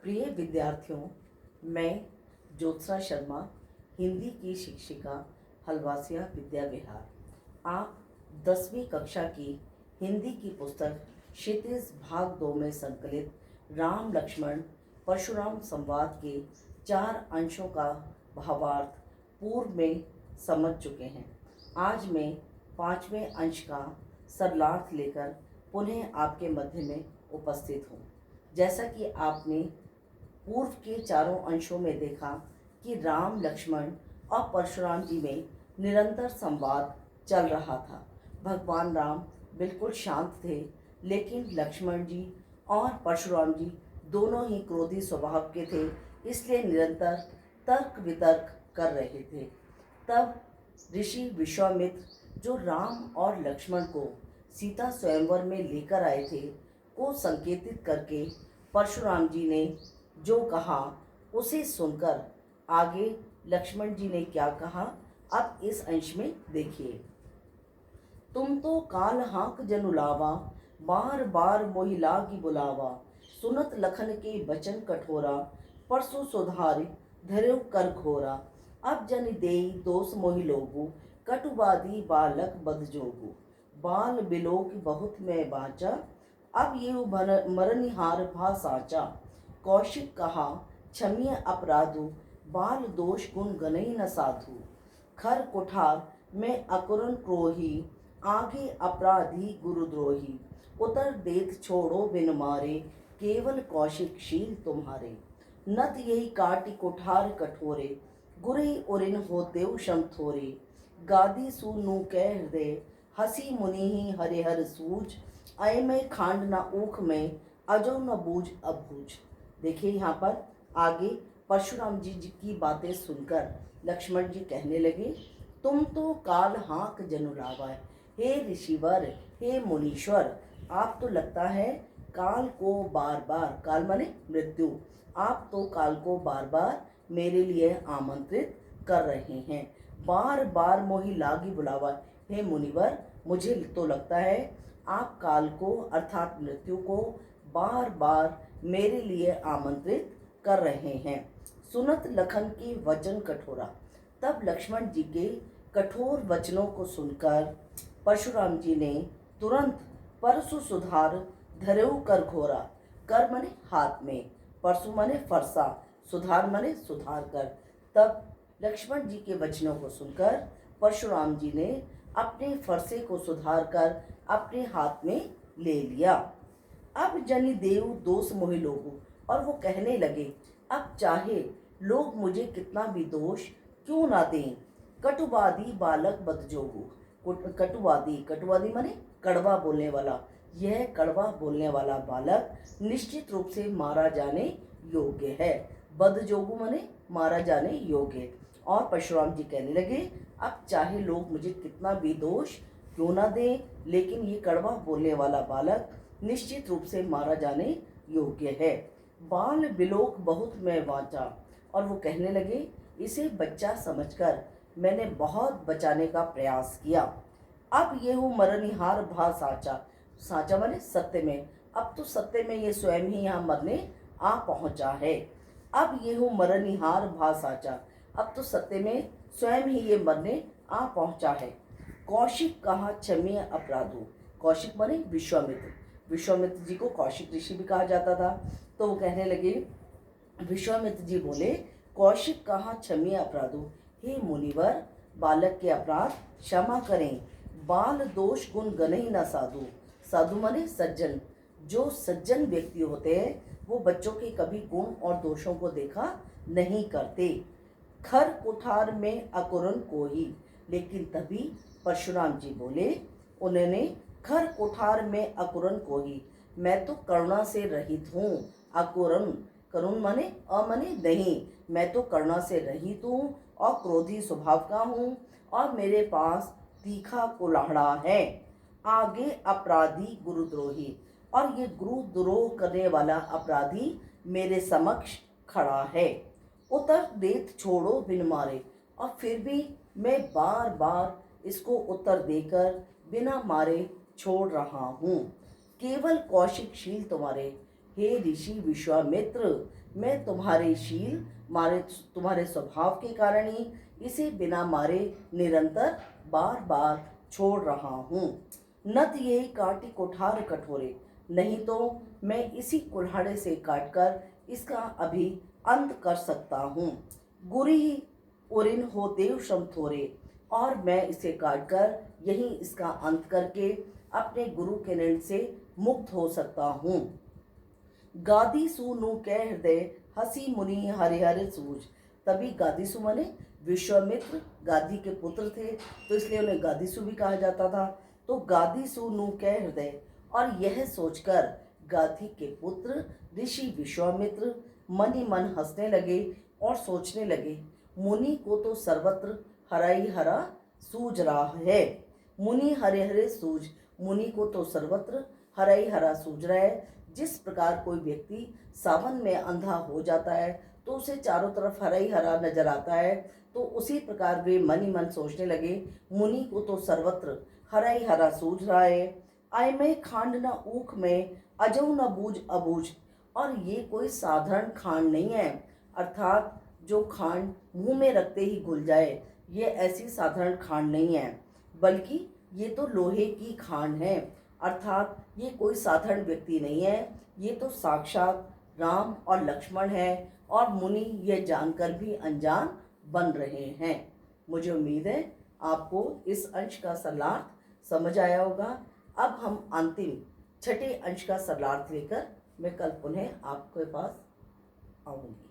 प्रिय विद्यार्थियों, मैं ज्योत्सना शर्मा, हिंदी की शिक्षिका, हलवासिया विद्या विहार। आप 10वीं कक्षा की हिंदी की पुस्तक क्षितिज भाग 2 में संकलित राम लक्ष्मण परशुराम संवाद के 4 अंशों का भावार्थ पूर्व में समझ चुके हैं। आज मैं 5वें अंश का सरलार्थ लेकर पुनः आपके मध्य में उपस्थित हूँ। जैसा कि आपने पूर्व के चारों अंशों में देखा कि राम, लक्ष्मण और परशुराम जी में निरंतर संवाद चल रहा था। भगवान राम बिल्कुल शांत थे, लेकिन लक्ष्मण जी और परशुराम जी दोनों ही क्रोधी स्वभाव के थे, इसलिए निरंतर तर्क वितर्क कर रहे थे। तब ऋषि विश्वामित्र जो राम और लक्ष्मण को सीता स्वयंवर में लेकर आए थे को संकेतित करके परशुराम जी ने जो कहा उसे सुनकर आगे लक्ष्मण जी ने क्या कहा, अब इस अंश में देखिए। तुम तो काल हाक जनुलावा, बार बार मोहि लागी बुलावा। सुनत लखन के बचन कठोरा, परसु सुधारि धर्यो कर घोरा। अब जन देई दोष मोहि लोगु, कटुवादी बालक बद जोगु। बाल बिलोक बहुत मैं बाचा, अब ये मरनिहार भा साचा। कौशिक कहा क्षमीय अपराधु, बाल दोष गुण गनई न साधु। खर कुठार में अकुरन क्रोही, आगे अपराधी गुरुद्रोही। उतर देत छोड़ो बिन मारे, केवल कौशिक शील तुम्हारे। नत यही काटि कुठार कठोरे, गुरे उरिन होतेउ शम थोरे। गादी सुनु कह हृदय, हसी मुनि ही हरिहर सूझ। अय में खांड न ऊख में, अजो न बूझ अबूझ। देखिए यहाँ पर आगे परशुराम जी की बातें सुनकर लक्ष्मण जी कहने लगे, तुम तो काल हाक जनुलावा। हे ऋषिवर, हे मुनीश्वर, आप तो लगता है काल को बार बार, काल माने मृत्यु, आप तो काल को बार बार मेरे लिए आमंत्रित कर रहे हैं। बार बार मोहि लागी बुलावा। हे मुनिवर, मुझे तो लगता है आप काल को अर्थात मृत्यु को बार बार मेरे लिए आमंत्रित कर रहे हैं। सुनत लखन के वचन कठोरा। तब लक्ष्मण जी के कठोर वचनों को सुनकर परशुराम जी ने तुरंत परसु सुधार धर्यो कर घोरा। कर माने हाथ में, परसु माने फरसा, सुधार माने सुधार कर। तब लक्ष्मण जी के वचनों को सुनकर परशुराम जी ने अपने फरसे को सुधार कर अपने हाथ में ले लिया। अब जनि देव दोष मोहि लोगु, और वो कहने लगे अब चाहे लोग मुझे कितना भी दोष क्यों ना दें। कटुवादी बालक बद जोगु। कटुवादी, कटुवादी माने कड़वा बोलने वाला, यह कड़वा बोलने वाला बालक निश्चित रूप से मारा जाने योग्य है। बद जोगु माने मारा जाने योग्य। और परशुराम जी कहने लगे अब चाहे लोग मुझे कितना भी दोष क्यों ना दें, लेकिन ये कड़वा बोलने वाला बालक निश्चित रूप से मारा जाने योग्य है। बाल बिलोक बहुत मैं वाचा, और वो कहने लगे इसे बच्चा समझकर मैंने बहुत बचाने का प्रयास किया। अब ये हूँ मरनिहार भा साचा। साचा माने सत्य में, अब तो सत्य में ये स्वयं ही यहाँ मरने आ पहुंचा है। अब ये हूँ मरनिहार भा साचा, अब तो सत्य में स्वयं ही ये मरने आ पहुंचा है। कौशिक कहा क्षमीय अपराधु। कौशिक माने विश्वामित्र, विश्वामित्र जी को कौशिक ऋषि भी कहा जाता था। तो वो कहने लगे, विश्वामित्र जी बोले कौशिक कहा क्षमीय अपराधु, हे मुनिवर, बालक के अपराध क्षमा करें। बाल दोष गुण गनहि न साधु। साधु माने सज्जन, जो सज्जन व्यक्ति होते हैं वो बच्चों के कभी गुण और दोषों को देखा नहीं करते। खर कुठार में अकुरन कोई, लेकिन तभी परशुराम जी बोले, उन्होंने खर कुठार में अकुरन कोई, मैं तो करुणा से रहित हूँ। अकुरन, करुण माने अमाने नहीं, मैं तो करुणा से रहित हूँ और क्रोधी स्वभाव का हूँ, और मेरे पास तीखा कुल्हाड़ा है। आगे अपराधी गुरुद्रोही, और ये गुरुद्रोह करने वाला अपराधी मेरे समक्ष खड़ा है। उतर देत छोड़ो बिन मारे, और फिर भी मैं बार बार इसको उत्तर देकर बिना मारे छोड़ रहा हूँ। केवल कौशिक शील तुम्हारे, हे ऋषि विश्वामित्र, मैं तुम्हारे शील तुम्हारे स्वभाव के कारण ही इसे बिना मारे निरंतर बार बार छोड़ रहा हूँ। नत यही काटी कुठार कठोरे, नहीं तो मैं इसी कुल्हाड़े से काटकर इसका अभी अंत कर सकता हूँ। गुरी उरिन हो देव श्रम थोरे, और मैं इसे काटकर यही इसका अंत करके अपने गुरु के ऋण से मुक्त हो सकता हूँ। गादीसु नु कह हृदय हसी मुनि हरिहर सूझ। तभी गादीसु माने विश्वामित्र गादी के पुत्र थे, तो इसलिए उन्हें गादीसु भी कहा जाता था। तो गादीसु नु कह हृदय, और यह सोचकर गादी के पुत्र ऋषि विश्वामित्र मन ही मन हंसने लगे और सोचने लगे, मुनि को तो सर्वत्र हरा ही हरा सूझ रहा है। मुनि हरे हरे सूझ, मुनि को तो सर्वत्र हरा ही हरा सूझ रहा है। जिस प्रकार कोई व्यक्ति सावन में अंधा हो जाता है तो उसे चारों तरफ हरा ही हरा नजर आता है, तो उसी प्रकार वे मन ही मन सोचने लगे, मुनि को तो सर्वत्र हरा ही हरा सूझ रहा है। आय में खांड न ऊख में, अजऊ न बूझ अबूझ। और ये कोई साधारण खांड नहीं है, अर्थात जो खांड मुंह में रखते ही घुल जाए, ये ऐसी साधारण खांड नहीं है, बल्कि ये तो लोहे की खांड है। अर्थात ये कोई साधारण व्यक्ति नहीं है, ये तो साक्षात राम और लक्ष्मण है, और मुनि ये जानकर भी अनजान बन रहे हैं। मुझे उम्मीद है आपको इस अंश का सरलार्थ समझ आया होगा। अब हम अंतिम छठे अंश का सरलार्थ लेकर मैं कल पुनः आपके पास आऊँगी।